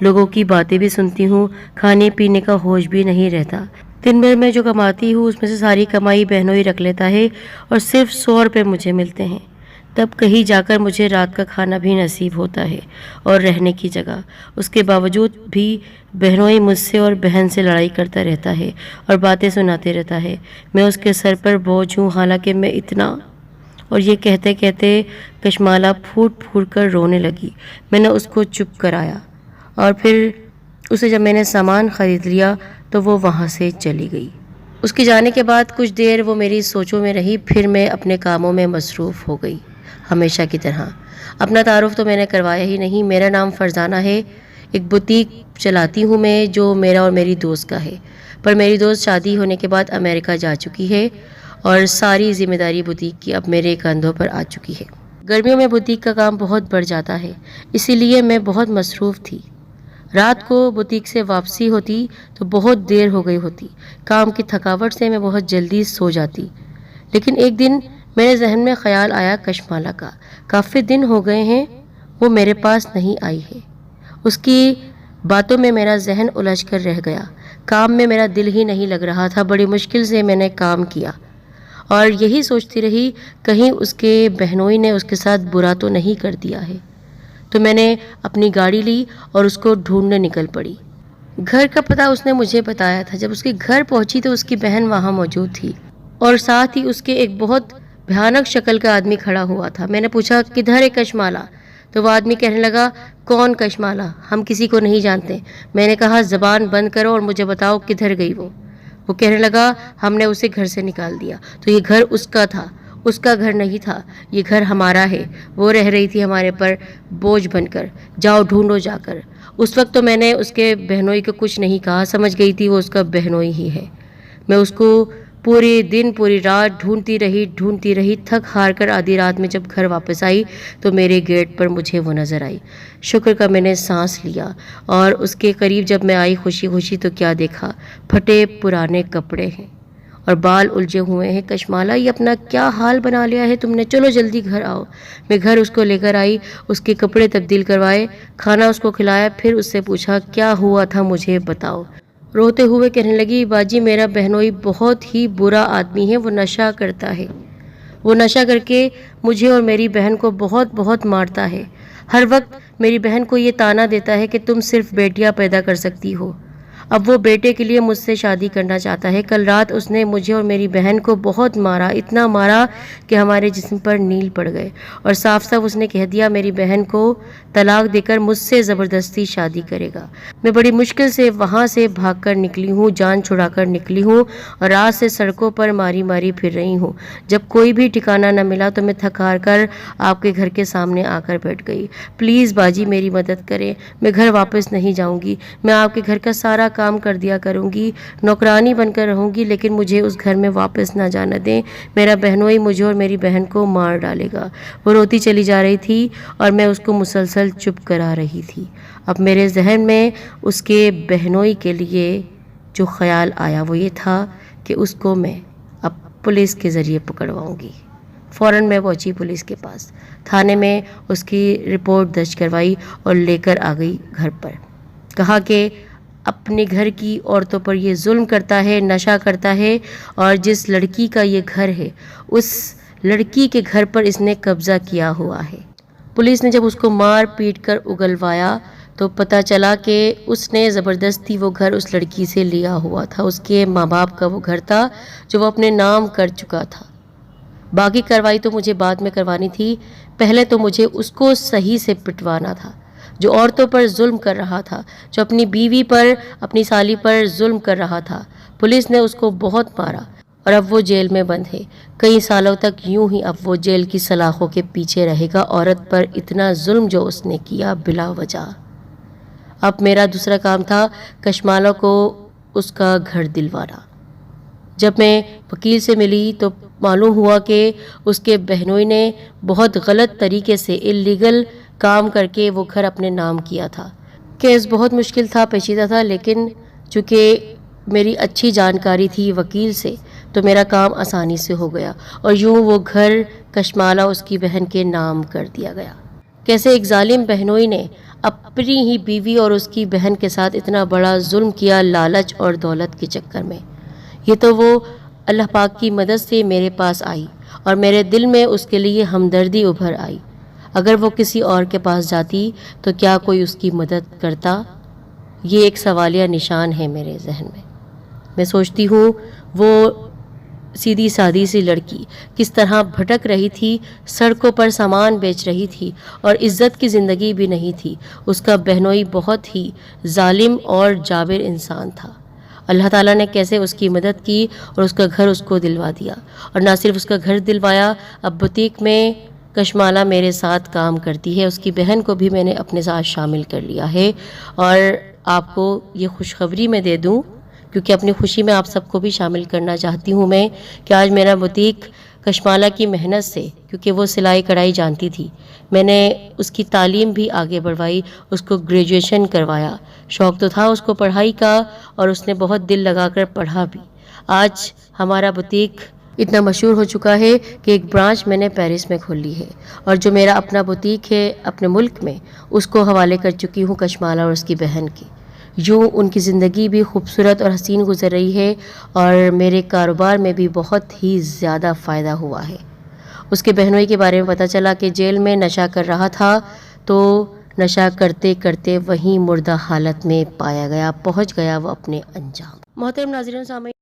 لوگوں کی باتیں بھی سنتی ہوں، کھانے پینے کا ہوش بھی نہیں رہتا۔ دن بھر میں جو کماتی ہوں اس میں سے ساری کمائی بہنوں ہی رکھ لیتا ہے اور صرف 100 روپے مجھے ملتے ہیں۔ تب کہیں جا کر مجھے رات کا کھانا بھی نصیب ہوتا ہے اور رہنے کی جگہ۔ اس کے باوجود بھی بہنوئی مجھ سے اور بہن سے لڑائی کرتا رہتا ہے اور باتیں سناتے رہتا ہے۔ میں اس کے سر پر بوجھ ہوں، حالانکہ میں اتنا... اور یہ کہتے کہتے کشمالہ پھوٹ پھوٹ کر رونے لگی۔ میں نے اس کو چپ کرایا اور پھر اسے جب میں نے سامان خرید لیا تو وہ وہاں سے چلی گئی۔ اس کے جانے کے بعد کچھ دیر وہ میری سوچوں میں رہی، پھر میں اپنے کاموں میں مصروف ہو گئی ہمیشہ کی طرح۔ اپنا تعارف تو میں نے کروایا ہی نہیں۔ میرا نام فرزانہ ہے، ایک بوتیک چلاتی ہوں میں جو میرا اور میری دوست کا ہے، پر میری دوست شادی ہونے کے بعد امریکہ جا چکی ہے اور ساری ذمہ داری بوتیک کی اب میرے کندھوں پر آ چکی ہے۔ گرمیوں میں بوتیک کا کام بہت بڑھ جاتا ہے، اسی لیے میں بہت مصروف تھی۔ رات کو بوتیک سے واپسی ہوتی تو بہت دیر ہو گئی ہوتی۔ کام کی تھکاوٹ سے میں بہت جلدی سو جاتی۔ لیکن ایک دن میرے ذہن میں خیال آیا کشمالہ کا۔ کافی دن ہو گئے ہیں وہ میرے پاس نہیں آئی ہے۔ اس کی باتوں میں میرا ذہن الجھ کر رہ گیا۔ کام میں میرا دل ہی نہیں لگ رہا تھا۔ بڑی مشکل سے میں نے کام کیا اور یہی سوچتی رہی کہیں اس کے بہنوئی نے اس کے ساتھ برا تو نہیں کر دیا ہے۔ تو میں نے اپنی گاڑی لی اور اس کو ڈھونڈنے نکل پڑی۔ گھر کا پتہ اس نے مجھے بتایا تھا۔ جب اس کے گھر پہنچی تو اس کی بہن وہاں موجود تھی اور ساتھ ہی اس کے ایک بہت بھیانک شکل کا آدمی کھڑا ہوا تھا۔ میں نے پوچھا کدھر ہے کشمالہ؟ تو وہ آدمی کہنے لگا کون کشمالہ؟ ہم کسی کو نہیں جانتے۔ میں نے کہا زبان بند کرو اور مجھے بتاؤ کدھر گئی وہ؟ وہ کہنے لگا ہم نے اسے گھر سے نکال دیا۔ تو یہ گھر اس کا تھا، اس کا گھر نہیں تھا، یہ گھر ہمارا ہے۔ وہ رہ رہی تھی ہمارے پر بوجھ بن کر۔ جاؤ ڈھونڈو جا کر۔ اس وقت تو میں نے اس کے بہنوئی کو کچھ نہیں کہا، سمجھ گئی تھی وہ اس کا بہنوئی ہی ہے۔ میں اس کو پورے دن پوری رات ڈھونڈتی رہی، تھک ہار کر آدھی رات میں جب گھر واپس آئی تو میرے گیٹ پر مجھے وہ نظر آئی۔ شکر کا میں نے سانس لیا اور اس کے قریب جب میں آئی خوشی خوشی تو کیا دیکھا، پھٹے پرانے کپڑے ہیں اور بال الجھے ہوئے ہیں۔ کشمالہ یہ اپنا کیا حال بنا لیا ہے تم نے؟ چلو جلدی گھر آؤ۔ میں گھر اس کو لے کر آئی، اس کے کپڑے تبدیل کروائے، کھانا اس کو کھلایا، پھر اس سے پوچھا کیا ہوا تھا مجھے بتاؤ۔ روتے ہوئے کہنے لگی باجی میرا بہنوئی بہت ہی برا آدمی ہے، وہ نشہ کرتا ہے۔ وہ نشہ کر کے مجھے اور میری بہن کو بہت بہت مارتا ہے۔ ہر وقت میری بہن کو یہ طعنہ دیتا ہے کہ تم صرف بیٹیاں پیدا کر سکتی ہو۔ اب وہ بیٹے کے لیے مجھ سے شادی کرنا چاہتا ہے۔ کل رات اس نے مجھے اور میری بہن کو بہت مارا، اتنا مارا کہ ہمارے جسم پر نیل پڑ گئے، اور صاف صاف اس نے کہہ دیا میری بہن کو طلاق دے کر مجھ سے زبردستی شادی کرے گا۔ میں بڑی مشکل سے وہاں سے بھاگ کر نکلی ہوں، جان چھڑا کر نکلی ہوں اور رات سے سڑکوں پر ماری ماری پھر رہی ہوں۔ جب کوئی بھی ٹھکانہ نہ ملا تو میں تھک ہار کر آپ کے گھر کے سامنے آ کر بیٹھ گئی۔ پلیز باجی میری مدد کریں، میں گھر واپس نہیں جاؤں گی۔ میں آپ کے گھر کا سارا کام کر دیا کروں گی، نوکرانی بن کر رہوں گی، لیکن مجھے اس گھر میں واپس نہ جانا دیں۔ میرا بہنوئی مجھے اور میری بہن کو مار ڈالے گا۔ وہ روتی چلی جا رہی تھی اور میں اس کو مسلسل چپ کرا رہی تھی۔ اب میرے ذہن میں اس کے بہنوئی کے لیے جو خیال آیا وہ یہ تھا کہ اس کو میں اب پولیس کے ذریعے پکڑواؤں گی۔ فوراً میں پہنچی پولیس کے پاس، تھانے میں اس کی رپورٹ درج کروائی اور لے کر آ گئی گھر پر۔ کہا کہ اپنے گھر کی عورتوں پر یہ ظلم کرتا ہے، نشہ کرتا ہے، اور جس لڑکی کا یہ گھر ہے اس لڑکی کے گھر پر اس نے قبضہ کیا ہوا ہے۔ پولیس نے جب اس کو مار پیٹ کر اگلوایا تو پتہ چلا کہ اس نے زبردستی وہ گھر اس لڑکی سے لیا ہوا تھا۔ اس کے ماں باپ کا وہ گھر تھا جو وہ اپنے نام کر چکا تھا۔ باقی کارروائی تو مجھے بعد میں کروانی تھی، پہلے تو مجھے اس کو صحیح سے پٹوانا تھا جو عورتوں پر ظلم کر رہا تھا، جو اپنی بیوی پر اپنی سالی پر ظلم کر رہا تھا۔ پولیس نے اس کو بہت مارا اور اب وہ جیل میں بند ہے۔ کئی سالوں تک یوں ہی اب وہ جیل کی سلاخوں کے پیچھے رہے گا، عورت پر اتنا ظلم جو اس نے کیا بلا وجہ۔ اب میرا دوسرا کام تھا کشمالہ کو اس کا گھر دلوانا۔ جب میں وکیل سے ملی تو معلوم ہوا کہ اس کے بہنوئی نے بہت غلط طریقے سے اللیگل کام کر کے وہ گھر اپنے نام کیا تھا۔ کیس بہت مشکل تھا، پیچیدہ تھا، لیکن چونکہ میری اچھی جانکاری تھی وکیل سے تو میرا کام آسانی سے ہو گیا اور یوں وہ گھر کشمالہ اس کی بہن کے نام کر دیا گیا۔ کیسے ایک ظالم بہنوئی نے اپنی ہی بیوی اور اس کی بہن کے ساتھ اتنا بڑا ظلم کیا لالچ اور دولت کے چکر میں۔ یہ تو وہ اللہ پاک کی مدد سے میرے پاس آئی اور میرے دل میں اس کے لیے ہمدردی ابھر آئی۔ اگر وہ کسی اور کے پاس جاتی تو کیا کوئی اس کی مدد کرتا؟ یہ ایک سوالیہ نشان ہے میرے ذہن میں۔ میں سوچتی ہوں وہ سیدھی سادی سی لڑکی کس طرح بھٹک رہی تھی، سڑکوں پر سامان بیچ رہی تھی اور عزت کی زندگی بھی نہیں تھی۔ اس کا بہنوئی بہت ہی ظالم اور جابر انسان تھا۔ اللہ تعالیٰ نے کیسے اس کی مدد کی اور اس کا گھر اس کو دلوا دیا، اور نہ صرف اس کا گھر دلوایا، اب بوتیک میں کشمالہ میرے ساتھ کام کرتی ہے، اس کی بہن کو بھی میں نے اپنے ساتھ شامل کر لیا ہے۔ اور آپ کو یہ خوشخبری میں دے دوں، کیونکہ اپنی خوشی میں آپ سب کو بھی شامل کرنا چاہتی ہوں میں، کہ آج میرا بوتیک کشمالہ کی محنت سے، کیونکہ وہ سلائی کڑھائی جانتی تھی، میں نے اس کی تعلیم بھی آگے بڑھوائی، اس کو گریجویشن کروایا۔ شوق تو تھا اس کو پڑھائی کا اور اس نے بہت دل لگا کر پڑھا بھی۔ آج ہمارا بوتیک اتنا مشہور ہو چکا ہے کہ ایک برانچ میں نے پیرس میں کھول لی ہے، اور جو میرا اپنا بوتیک ہے اپنے ملک میں، اس کو حوالے کر چکی ہوں کشمالہ اور اس کی بہن کی۔ یوں ان کی زندگی بھی خوبصورت اور حسین گزر رہی ہے، اور میرے کاروبار میں بھی بہت ہی زیادہ فائدہ ہوا ہے۔ اس کے بہنوئی کے بارے میں پتہ چلا کہ جیل میں نشہ کر رہا تھا، تو نشہ کرتے کرتے وہیں مردہ حالت میں پایا گیا، پہنچ گیا وہ اپنے انجام۔ محترم ناظرین، سامعین،